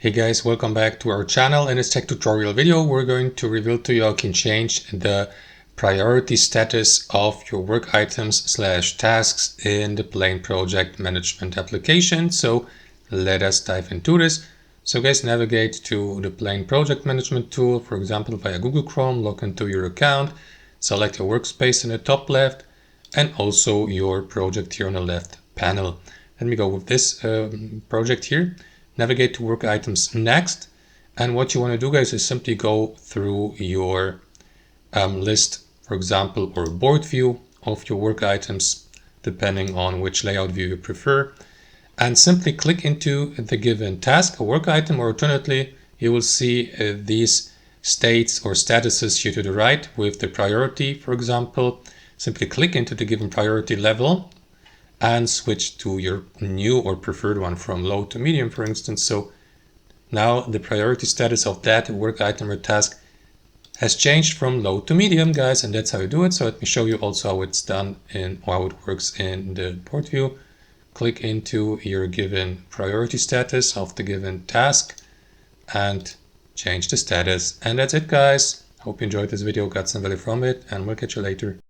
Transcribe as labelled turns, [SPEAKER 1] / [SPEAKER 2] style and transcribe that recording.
[SPEAKER 1] Hey guys, welcome back to our channel. In this tech tutorial video, we're going to reveal to you how you can change the priority status of your work items/tasks in the Plane project management application. So let us dive into this. So guys, navigate to the Plane project management tool, for example, via Google Chrome, log into your account, select your workspace in the top left, and also your project here on the left panel. Let me go with this project here. Navigate to work items next, and what you want to do, guys, is simply go through your list, for example, or board view of your work items, depending on which layout view you prefer, and simply click into the given task, a work item, or alternatively you will see these states or statuses here to the right with the priority. For example, simply click into the given priority level and switch to your new or preferred one from low to medium, for instance. So now the priority status of that work item or task has changed from low to medium, guys, and that's how you do it. So let me show you also how it's done and how it works in the board view. Click into your given priority status of the given task and change the status. And that's it, guys. Hope you enjoyed this video, got some value from it, and we'll catch you later.